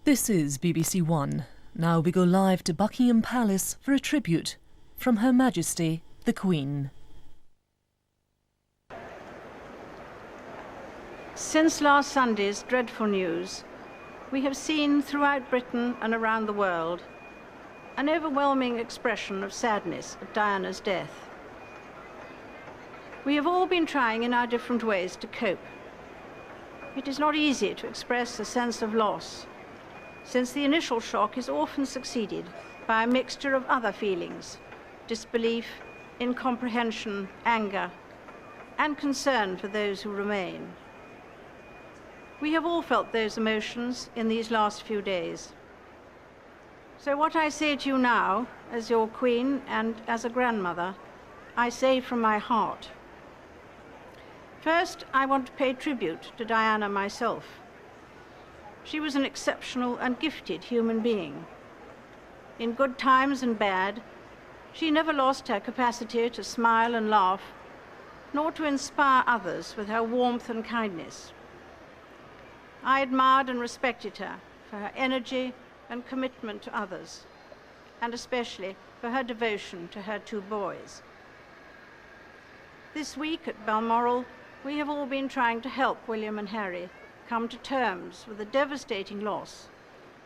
This is BBC One. Now we go live to Buckingham Palace for a tribute from Her Majesty the Queen. Since last Sunday's dreadful news, we have seen throughout Britain and around the world an overwhelming expression of sadness at Diana's death. We have all been trying in our different ways to cope. It is not easy to express a sense of loss, since the initial shock is often succeeded by a mixture of other feelings: disbelief, incomprehension, anger, and concern for those who remain. We have all felt those emotions in these last few days. So what I say to you now, as your Queen and as a grandmother, I say from my heart. First, I want to pay tribute to Diana myself. She was an exceptional and gifted human being. In good times and bad, she never lost her capacity to smile and laugh, nor to inspire others with her warmth and kindness. I admired and respected her for her energy and commitment to others, and especially for her devotion to her two boys. This week at Balmoral, we have all been trying to help William and Harry come to terms with the devastating loss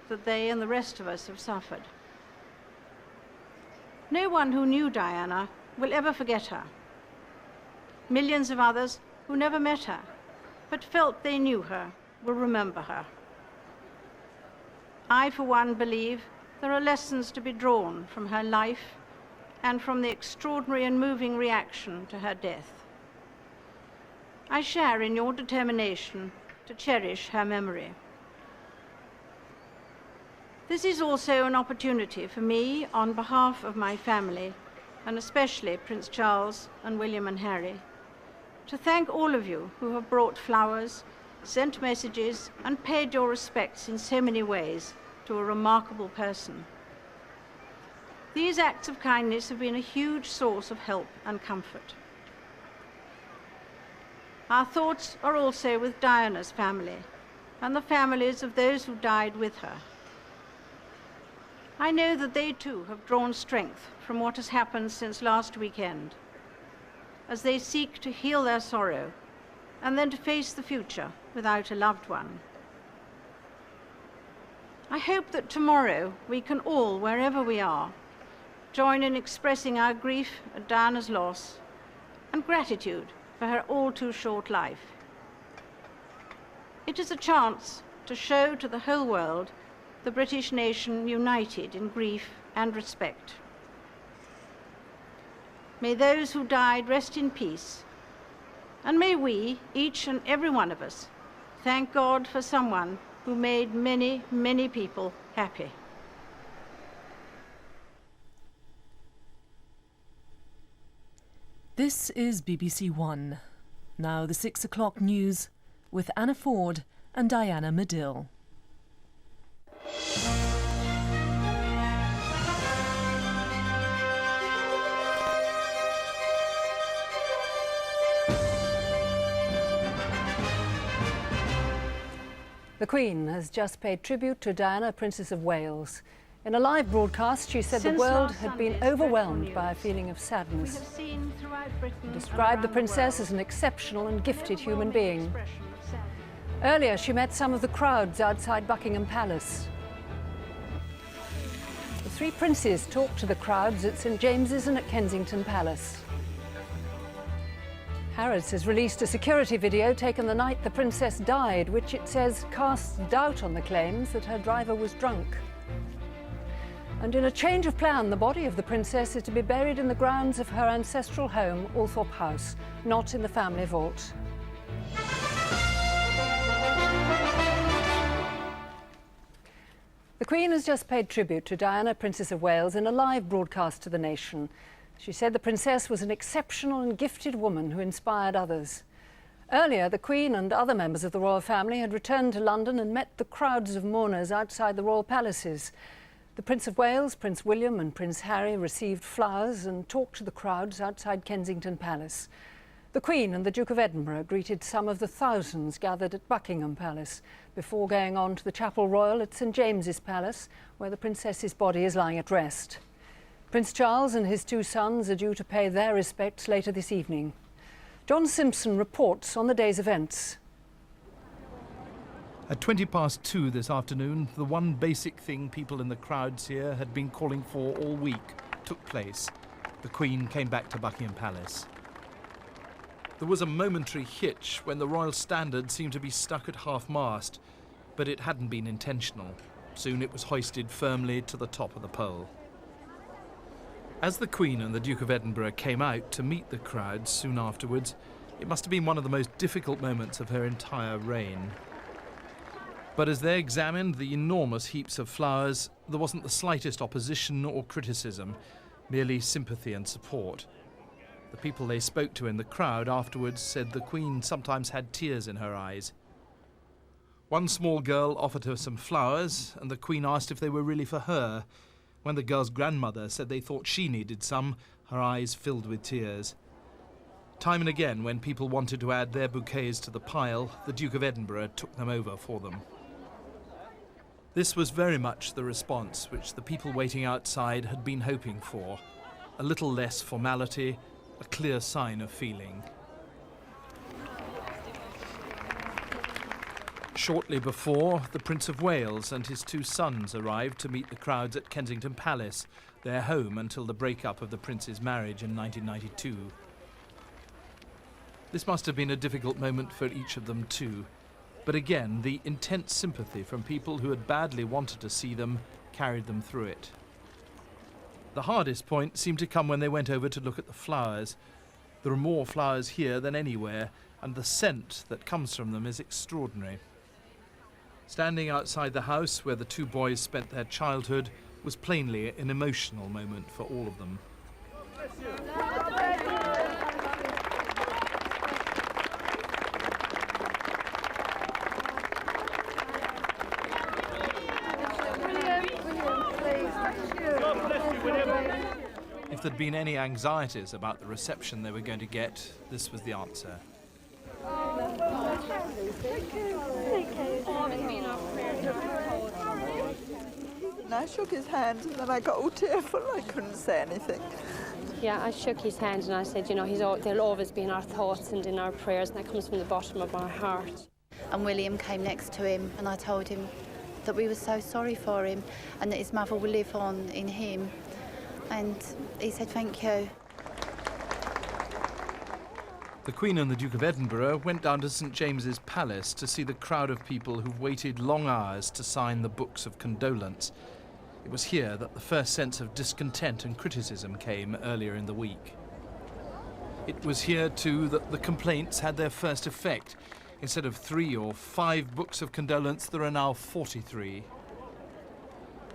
that they and the rest of us have suffered. No one who knew Diana will ever forget her. Millions of others who never met her, but felt they knew her, will remember her. I, for one, believe there are lessons to be drawn from her life and from the extraordinary and moving reaction to her death. I share in your determination to cherish her memory. This is also an opportunity for me, on behalf of my family, and especially Prince Charles and William and Harry, to thank all of you who have brought flowers, sent messages, and paid your respects in so many ways to a remarkable person. These acts of kindness have been a huge source of help and comfort. Our thoughts are also with Diana's family and the families of those who died with her. I know that they too have drawn strength from what has happened since last weekend, as they seek to heal their sorrow and then to face the future without a loved one. I hope that tomorrow we can all, wherever we are, join in expressing our grief at Diana's loss and gratitude for her all too short life. It is a chance to show to the whole world the British nation united in grief and respect. May those who died rest in peace, and may we, each and every one of us, thank God for someone who made many, many people happy. This is BBC One. Now the 6 o'clock news with Anna Ford and Diana Medill. The Queen has just paid tribute to Diana, Princess of Wales. In a live broadcast, she said the world had been overwhelmed by a feeling of sadness. She described the princess as an exceptional and gifted human being. Earlier, she met some of the crowds outside Buckingham Palace. The three princes talked to the crowds at St James's and at Kensington Palace. Harrods has released a security video taken the night the princess died, which it says casts doubt on the claims that her driver was drunk. And in a change of plan, the body of the princess is to be buried in the grounds of her ancestral home, Althorp House, not in the family vault. The Queen has just paid tribute to Diana, Princess of Wales, in a live broadcast to the nation. She said the princess was an exceptional and gifted woman who inspired others. Earlier, the Queen and other members of the royal family had returned to London and met the crowds of mourners outside the royal palaces. The Prince of Wales, Prince William and Prince Harry received flowers and talked to the crowds outside Kensington Palace. The Queen and the Duke of Edinburgh greeted some of the thousands gathered at Buckingham Palace before going on to the Chapel Royal at St James's Palace, where the Princess's body is lying at rest. Prince Charles and his two sons are due to pay their respects later this evening. John Simpson reports on the day's events. At 2:20 this afternoon, the one basic thing people in the crowds here had been calling for all week took place. The Queen came back to Buckingham Palace. There was a momentary hitch when the royal standard seemed to be stuck at half-mast, but it hadn't been intentional. Soon it was hoisted firmly to the top of the pole. As the Queen and the Duke of Edinburgh came out to meet the crowds soon afterwards, it must have been one of the most difficult moments of her entire reign. But as they examined the enormous heaps of flowers, there wasn't the slightest opposition or criticism, merely sympathy and support. The people they spoke to in the crowd afterwards said the Queen sometimes had tears in her eyes. One small girl offered her some flowers, and the Queen asked if they were really for her. When the girl's grandmother said they thought she needed some, her eyes filled with tears. Time and again, when people wanted to add their bouquets to the pile, the Duke of Edinburgh took them over for them. This was very much the response which the people waiting outside had been hoping for. A little less formality, a clear sign of feeling. Shortly before, the Prince of Wales and his two sons arrived to meet the crowds at Kensington Palace, their home until the breakup of the Prince's marriage in 1992. This must have been a difficult moment for each of them too, but again, the intense sympathy from people who had badly wanted to see them carried them through it. The hardest point seemed to come when they went over to look at the flowers. There are more flowers here than anywhere, and the scent that comes from them is extraordinary. Standing outside the house where the two boys spent their childhood was plainly an emotional moment for all of them. If there'd been any anxieties about the reception they were going to get, this was the answer. And I shook his hand and then I got all tearful. I couldn't say anything. Yeah, I shook his hand and I said, you know, they'll always be in our thoughts and in our prayers, and that comes from the bottom of our heart. And William came next to him and I told him that we were so sorry for him and that his mother will live on in him. And he said, thank you. The Queen and the Duke of Edinburgh went down to St James's Palace to see the crowd of people who've waited long hours to sign the books of condolence. It was here that the first sense of discontent and criticism came earlier in the week. It was here, too, that the complaints had their first effect. Instead of 3 or 5 books of condolence, there are now 43.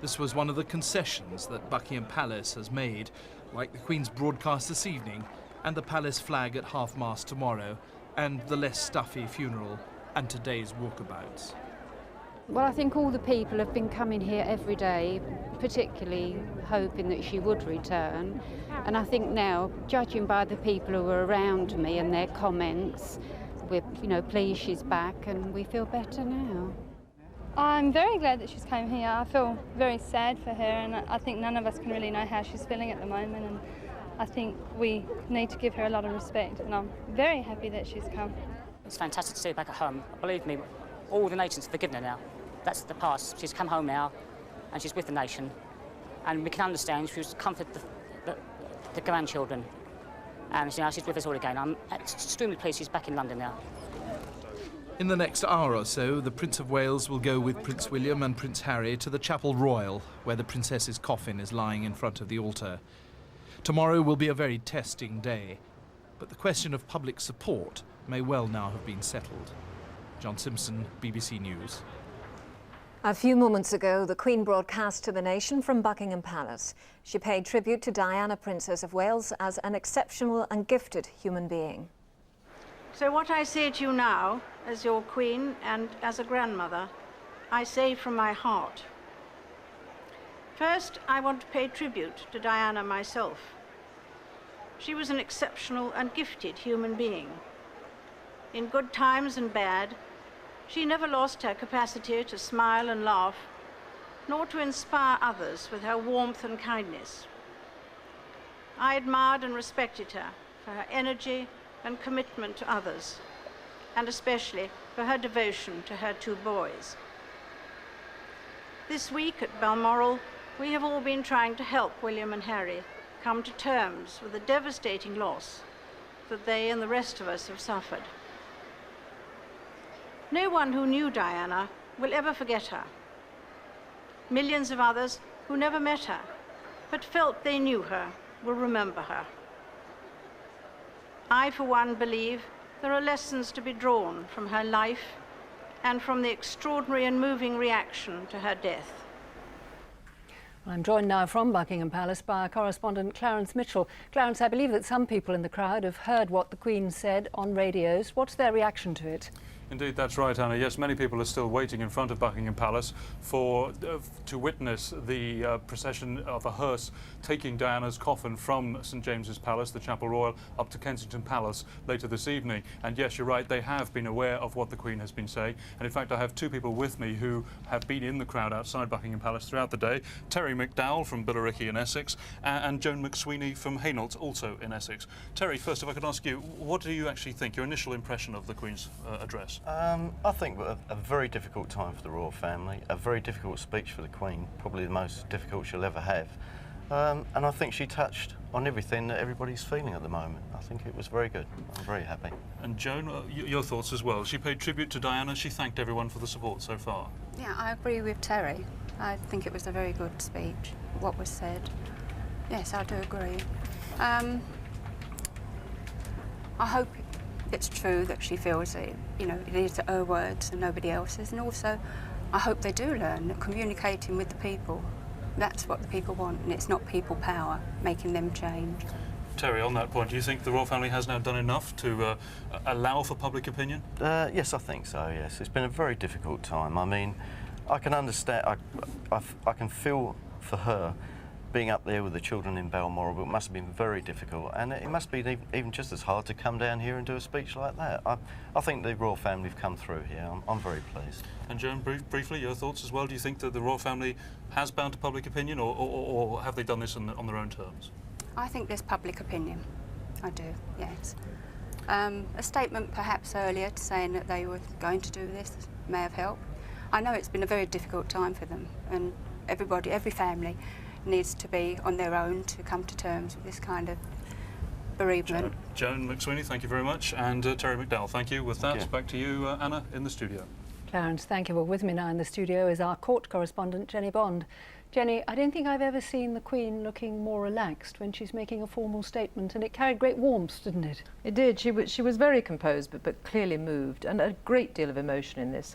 This was one of the concessions that Buckingham Palace has made, like the Queen's broadcast this evening, and the palace flag at half-mast tomorrow, and the less stuffy funeral, and today's walkabouts. Well, I think all the people have been coming here every day, particularly hoping that she would return. And I think now, judging by the people who were around me and their comments, we're, pleased she's back and we feel better now. I'm very glad that she's come here. I feel very sad for her, and I think none of us can really know how she's feeling at the moment, and I think we need to give her a lot of respect, and I'm very happy that she's come. It's fantastic to see her back at home. Believe me, all the nation's forgiven her now. That's the past. She's come home now, and she's with the nation, and we can understand she was to comfort the grandchildren, and she's with us all again. I'm extremely pleased she's back in London now. In the next hour or so, the Prince of Wales will go with Prince William and Prince Harry to the Chapel Royal, where the Princess's coffin is lying in front of the altar. Tomorrow will be a very testing day, but the question of public support may well now have been settled. John Simpson, BBC News. A few moments ago, the Queen broadcast to the nation from Buckingham Palace. She paid tribute to Diana, Princess of Wales, as an exceptional and gifted human being. So what I say to you now, as your Queen and as a grandmother, I say from my heart. First, I want to pay tribute to Diana myself. She was an exceptional and gifted human being. In good times and bad, she never lost her capacity to smile and laugh, nor to inspire others with her warmth and kindness. I admired and respected her for her energy and commitment to others, and especially for her devotion to her 2 boys. This week at Balmoral, we have all been trying to help William and Harry come to terms with the devastating loss that they and the rest of us have suffered. No one who knew Diana will ever forget her. Millions of others who never met her, but felt they knew her, will remember her. I, for one, believe there are lessons to be drawn from her life and from the extraordinary and moving reaction to her death. I'm joined now from Buckingham Palace by our correspondent Clarence Mitchell. Clarence, I believe that some people in the crowd have heard what the Queen said on radios. What's their reaction to it? Indeed, that's right, Anna. Yes, many people are still waiting in front of Buckingham Palace to witness the procession of a hearse taking Diana's coffin from St James's Palace, the Chapel Royal, up to Kensington Palace later this evening. And yes, you're right, they have been aware of what the Queen has been saying. And in fact, I have 2 people with me who have been in the crowd outside Buckingham Palace throughout the day. Terry McDowell from Billericay in Essex and Joan McSweeney from Hainault, also in Essex. Terry, first, if I could ask you, what do you actually think, your initial impression of the Queen's address? I think a very difficult time for the royal family, a very difficult speech for the Queen, probably the most difficult she'll ever have. And I think she touched on everything that everybody's feeling at the moment. I think it was very good. I'm very happy. And Joan, your thoughts as well. She paid tribute to Diana. She thanked everyone for the support so far. Yeah, I agree with Terry. I think it was a very good speech, what was said. Yes, I do agree. I hope it's true that she feels it, you know, it is her words and nobody else's, and also I hope they do learn that communicating with the people, that's what the people want, and it's not people power making them change. Terry, on that point, do you think the royal family has now done enough to allow for public opinion? Yes, I think so, yes. It's been a very difficult time. I mean, I can understand, I can feel for her being up there with the children in Balmoral, but it must have been very difficult, and it must be even just as hard to come down here and do a speech like that. I think the royal family have come through here. I'm very pleased. And Joan, briefly, your thoughts as well. Do you think that the royal family has bound to public opinion, or have they done this on their own terms? I think there's public opinion. I do, yes. A statement perhaps earlier saying that they were going to do this may have helped. I know it's been a very difficult time for them, and everybody, every family needs to be on their own to come to terms with this kind of bereavement. Joan McSweeney, thank you very much, and Terry McDowell, thank you. With that, back to you, Anna, in the studio. Clarence, thank you. Well, with me now in the studio is our court correspondent, Jenny Bond. Jenny, I don't think I've ever seen the Queen looking more relaxed when she's making a formal statement, and it carried great warmth, didn't it? It did. She was very composed, but clearly moved, and a great deal of emotion in this.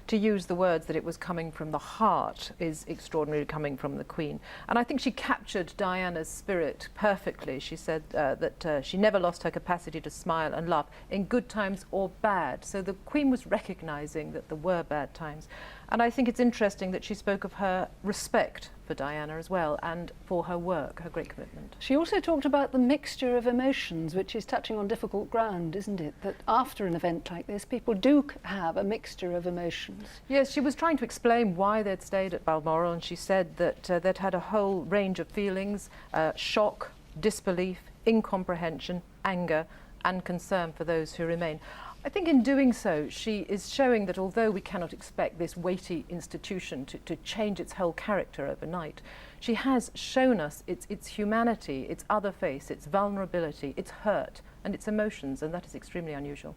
To use the words that it was coming from the heart is extraordinary, coming from the Queen. And I think she captured Diana's spirit perfectly. She said that she never lost her capacity to smile and laugh in good times or bad. So the Queen was recognising that there were bad times. And I think it's interesting that she spoke of her respect for Diana as well, and for her work, her great commitment. She also talked about the mixture of emotions, which is touching on difficult ground, isn't it? That after an event like this, people do have a mixture of emotions. Yes, she was trying to explain why they'd stayed at Balmoral, and she said that they'd had a whole range of feelings, shock, disbelief, incomprehension, anger, and concern for those who remain. I think in doing so, she is showing that although we cannot expect this weighty institution to change its whole character overnight, she has shown us its humanity, its other face, its vulnerability, its hurt, and its emotions, and that is extremely unusual.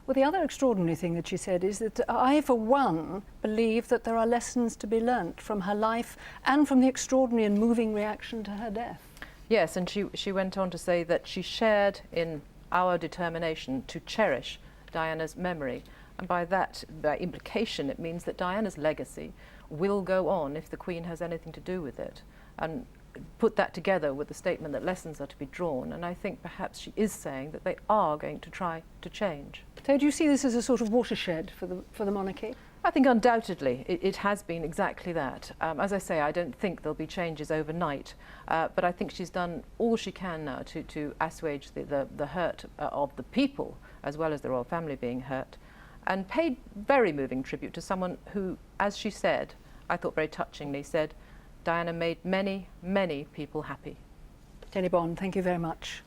Well, the other extraordinary thing that she said is that I, for one, believe that there are lessons to be learnt from her life and from the extraordinary and moving reaction to her death. Yes, and she went on to say that she shared in our determination to cherish Diana's memory, and by implication it means that Diana's legacy will go on if the Queen has anything to do with it, and put that together with the statement that lessons are to be drawn, and I think perhaps she is saying that they are going to try to change. So do you see this as a sort of watershed for the monarchy? I think undoubtedly it has been exactly that. As I say, I don't think there'll be changes overnight, but I think she's done all she can now to assuage the hurt of the people, as well as the royal family being hurt, and paid very moving tribute to someone who, as she said, I thought very touchingly, said, Diana made many, many people happy. Jenny Bond, thank you very much.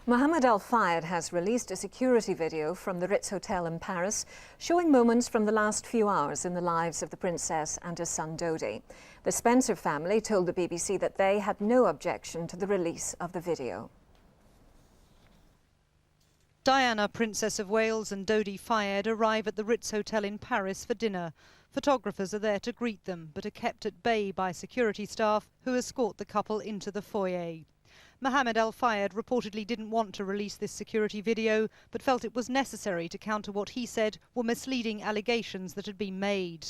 Mohammed Al Fayed has released a security video from the Ritz Hotel in Paris showing moments from the last few hours in the lives of the princess and her son Dodi. The Spencer family told the BBC that they had no objection to the release of the video. Diana, Princess of Wales, and Dodi Fayed arrive at the Ritz Hotel in Paris for dinner. Photographers are there to greet them, but are kept at bay by security staff who escort the couple into the foyer. Mohammed Al Fayed reportedly didn't want to release this security video, but felt it was necessary to counter what he said were misleading allegations that had been made.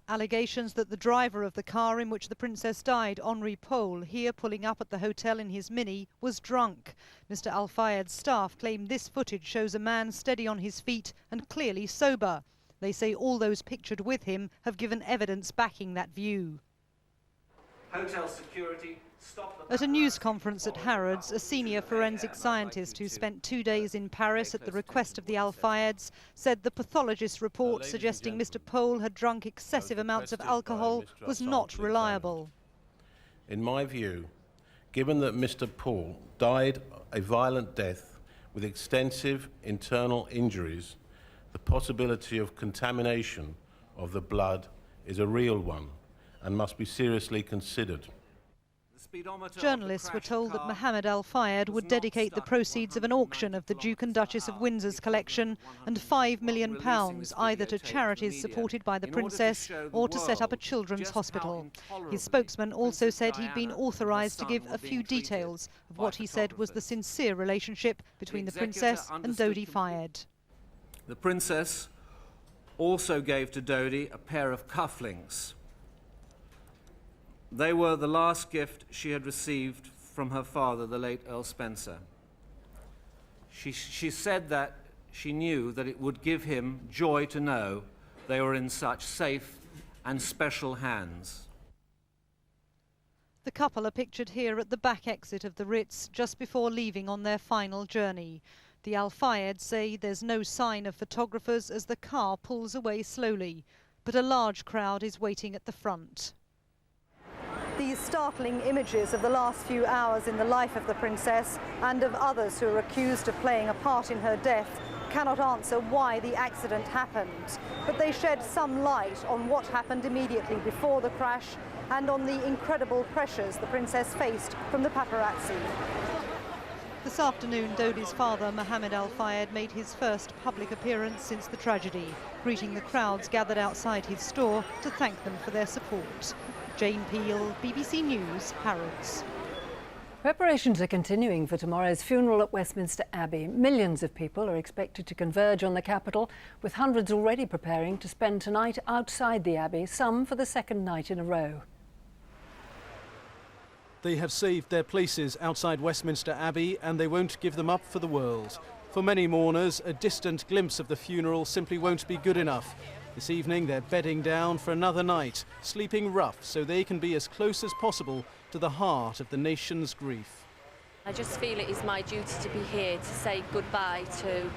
Allegations that the driver of the car in which the princess died, Henri Paul, here pulling up at the hotel in his Mini, was drunk. Mr Al Fayed's staff claim this footage shows a man steady on his feet and clearly sober. They say all those pictured with him have given evidence backing that view. Hotel security stopped At a news conference at Harrods, a senior forensic scientist who spent 2 days in Paris at the request of the Al Fayeds said the pathologist's report suggesting Mr Paul had drunk excessive amounts of alcohol was not reliable. In my view, given that Mr Paul died a violent death with extensive internal injuries, the possibility of contamination of the blood is a real one and must be seriously considered. Journalists were told that Mohammed Al Fayed would dedicate the proceeds of an auction of the Duke and Duchess of Windsor's collection and £5 million either to charities supported by the princess or to set up a children's hospital. His spokesman also said he'd been authorised to give a few details of what he said was the sincere relationship between the princess and Dodi Fayed. The princess also gave to Dodi a pair of cufflinks. They were the last gift she had received from her father, the late Earl Spencer. She said that she knew that it would give him joy to know they were in such safe and special hands. The couple are pictured here at the back exit of the Ritz just before leaving on their final journey. The Al Fayeds say there's no sign of photographers as the car pulls away slowly, but a large crowd is waiting at the front. These startling images of the last few hours in the life of the princess and of others who are accused of playing a part in her death cannot answer why the accident happened, but they shed some light on what happened immediately before the crash and on the incredible pressures the princess faced from the paparazzi. This afternoon, Dodi's father, Mohammed Al Fayed, made his first public appearance since the tragedy, greeting the crowds gathered outside his store to thank them for their support. Jane Peel, BBC News, Harrods. Preparations are continuing for tomorrow's funeral at Westminster Abbey. Millions of people are expected to converge on the capital, with hundreds already preparing to spend tonight outside the Abbey, some for the second night in a row. They have saved their places outside Westminster Abbey and they won't give them up for the world. For many mourners, a distant glimpse of the funeral simply won't be good enough. This evening they're bedding down for another night, sleeping rough so they can be as close as possible to the heart of the nation's grief. I just feel it is my duty to be here to say goodbye to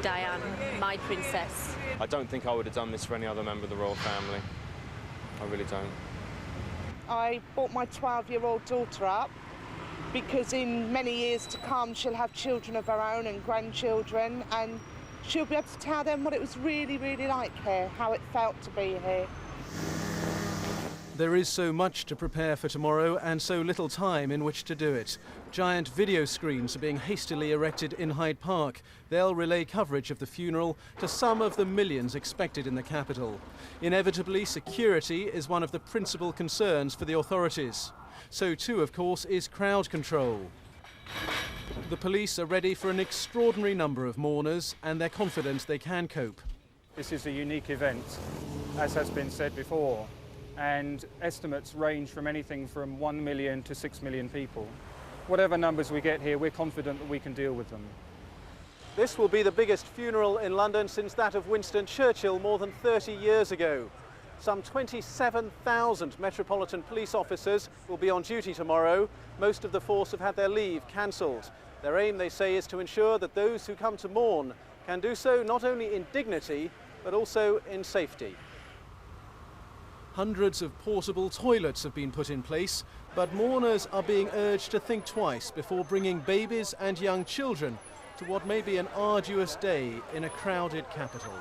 Diane, my princess. I don't think I would have done this for any other member of the royal family. I really don't. I brought my 12-year-old daughter up because in many years to come she'll have children of her own and grandchildren, and she'll be able to tell them what it was really, really like here, how it felt to be here. There is so much to prepare for tomorrow and so little time in which to do it. Giant video screens are being hastily erected in Hyde Park. They'll relay coverage of the funeral to some of the millions expected in the capital. Inevitably, security is one of the principal concerns for the authorities. So too, of course, is crowd control. The police are ready for an extraordinary number of mourners and they're confident they can cope. This is a unique event, as has been said before, and estimates range from anything from 1 million to 6 million people. Whatever numbers we get here, we're confident that we can deal with them. This will be the biggest funeral in London since that of Winston Churchill more than 30 years ago. Some 27,000 Metropolitan Police officers will be on duty tomorrow. Most of the force have had their leave cancelled. Their aim, they say, is to ensure that those who come to mourn can do so not only in dignity, but also in safety. Hundreds of portable toilets have been put in place, but mourners are being urged to think twice before bringing babies and young children to what may be an arduous day in a crowded capital.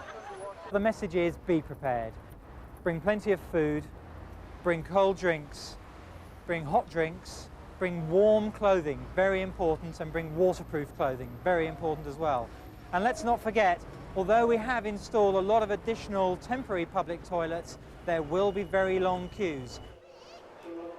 The message is be prepared. Bring plenty of food, bring cold drinks, bring hot drinks, bring warm clothing, very important, and bring waterproof clothing, very important as well. And let's not forget, although we have installed a lot of additional temporary public toilets, there will be very long queues.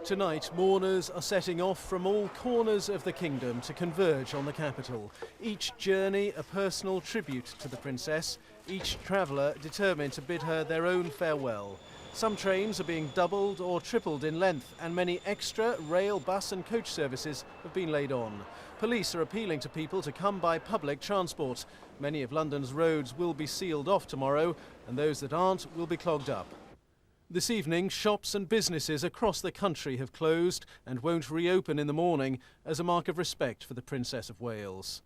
Tonight, mourners are setting off from all corners of the kingdom to converge on the capital. Each journey a personal tribute to the princess, each traveller determined to bid her their own farewell. Some trains are being doubled or tripled in length, and many extra rail, bus and coach services have been laid on. Police are appealing to people to come by public transport. Many of London's roads will be sealed off tomorrow, and those that aren't will be clogged up. This evening, shops and businesses across the country have closed and won't reopen in the morning as a mark of respect for the Princess of Wales.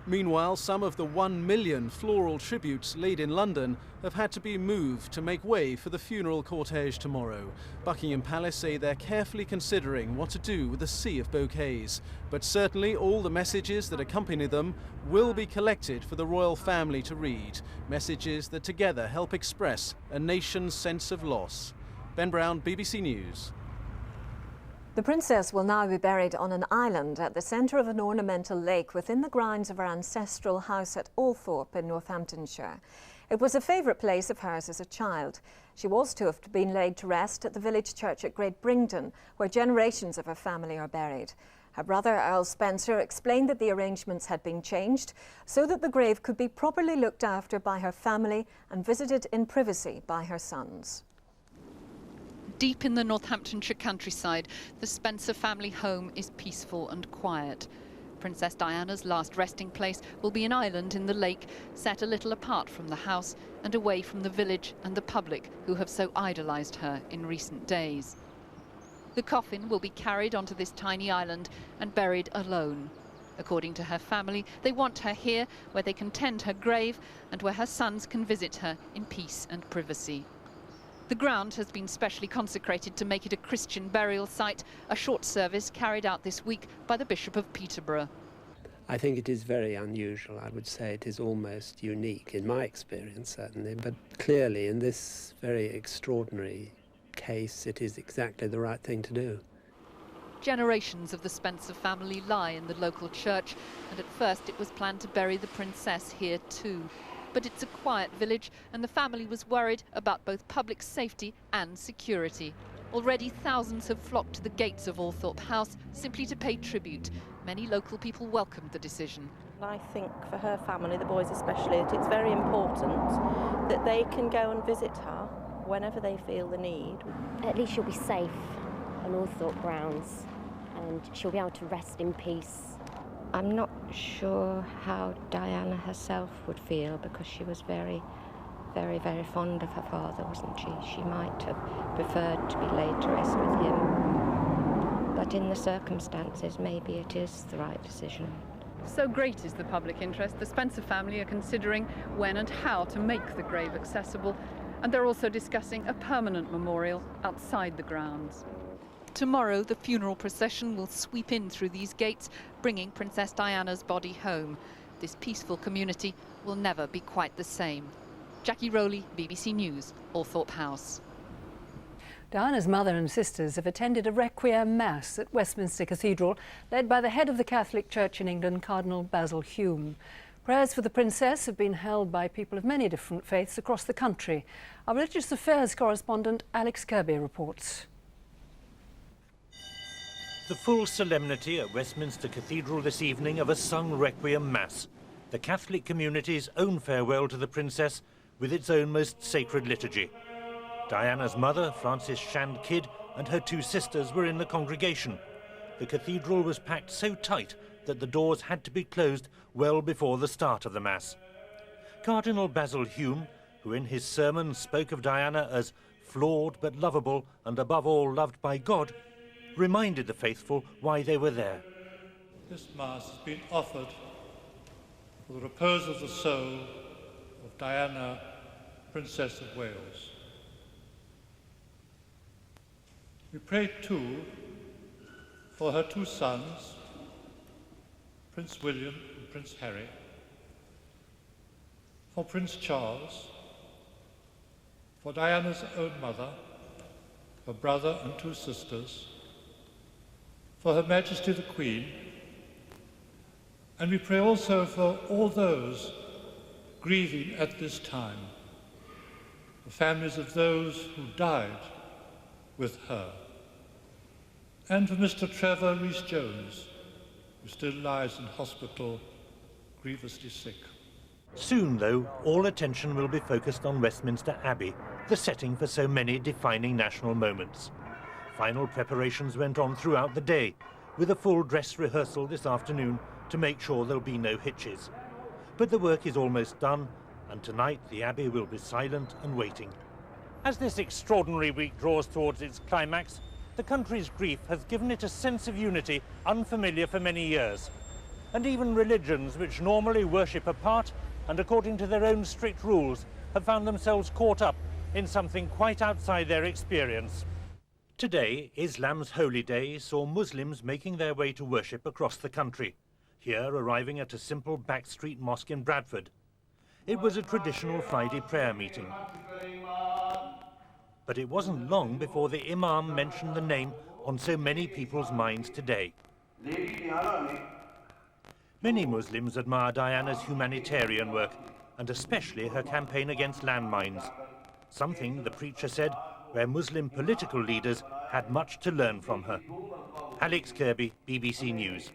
Meanwhile, some of the 1 million floral tributes laid in London have had to be moved to make way for the funeral cortege tomorrow. Buckingham Palace say they're carefully considering what to do with the sea of bouquets, but certainly all the messages that accompany them will be collected for the royal family to read, messages that together help express a nation's sense of loss. Ben Brown, BBC News. The princess will now be buried on an island at the centre of an ornamental lake within the grounds of her ancestral house at Althorp in Northamptonshire. It was a favourite place of hers as a child. She was to have been laid to rest at the village church at Great Brington, where generations of her family are buried. Her brother, Earl Spencer, explained that the arrangements had been changed so that the grave could be properly looked after by her family and visited in privacy by her sons. Deep in the Northamptonshire countryside, the Spencer family home is peaceful and quiet. Princess Diana's last resting place will be an island in the lake, set a little apart from the house and away from the village and the public who have so idolised her in recent days. The coffin will be carried onto this tiny island and buried alone. According to her family, they want her here where they can tend her grave and where her sons can visit her in peace and privacy. The ground has been specially consecrated to make it a Christian burial site, a short service carried out this week by the Bishop of Peterborough. I think it is very unusual. I would say it is almost unique in my experience, certainly, but clearly in this very extraordinary case, it is exactly the right thing to do. Generations of the Spencer family lie in the local church, and at first it was planned to bury the princess here too. But it's a quiet village, and the family was worried about both public safety and security. Already thousands have flocked to the gates of Althorp House simply to pay tribute. Many local people welcomed the decision. I think for her family, the boys especially, that it's very important that they can go and visit her whenever they feel the need. At least she'll be safe on Althorp grounds and she'll be able to rest in peace. I'm not sure how Diana herself would feel, because she was very, very, very fond of her father, wasn't she? She might have preferred to be laid to rest with him. But in the circumstances, maybe it is the right decision. So great is the public interest, the Spencer family are considering when and how to make the grave accessible, and they're also discussing a permanent memorial outside the grounds. Tomorrow, the funeral procession will sweep in through these gates, bringing Princess Diana's body home. This peaceful community will never be quite the same. Jackie Rowley, BBC News, Althorp House. Diana's mother and sisters have attended a requiem mass at Westminster Cathedral, led by the head of the Catholic Church in England, Cardinal Basil Hume. Prayers for the princess have been held by people of many different faiths across the country. Our religious affairs correspondent Alex Kirby reports. The full solemnity at Westminster Cathedral this evening of a sung requiem mass, the Catholic community's own farewell to the princess with its own most sacred liturgy. Diana's mother, Frances Shand Kidd, and her two sisters were in the congregation. The cathedral was packed so tight that the doors had to be closed well before the start of the Mass. Cardinal Basil Hume, who in his sermon spoke of Diana as flawed but lovable and above all loved by God, reminded the faithful why they were there. This Mass has been offered for the repose of the soul of Diana, Princess of Wales. We pray too for her two sons, Prince William and Prince Harry, for Prince Charles, for Diana's own mother, her brother and two sisters, for Her Majesty the Queen, and we pray also for all those grieving at this time, the families of those who died with her, and for Mr. Trevor Rhys-Jones, who still lies in hospital, grievously sick. Soon, though, all attention will be focused on Westminster Abbey, the setting for so many defining national moments. Final preparations went on throughout the day, with a full dress rehearsal this afternoon to make sure there'll be no hitches. But the work is almost done, and tonight the Abbey will be silent and waiting. As this extraordinary week draws towards its climax, the country's grief has given it a sense of unity unfamiliar for many years. And even religions which normally worship apart and according to their own strict rules have found themselves caught up in something quite outside their experience. Today, Islam's holy day saw Muslims making their way to worship across the country, here arriving at a simple backstreet mosque in Bradford. It was a traditional Friday prayer meeting. But it wasn't long before the Imam mentioned the name on so many people's minds today. Many Muslims admire Diana's humanitarian work, and especially her campaign against landmines, something, the preacher said, where Muslim political leaders had much to learn from her. Alex Kirby, BBC News.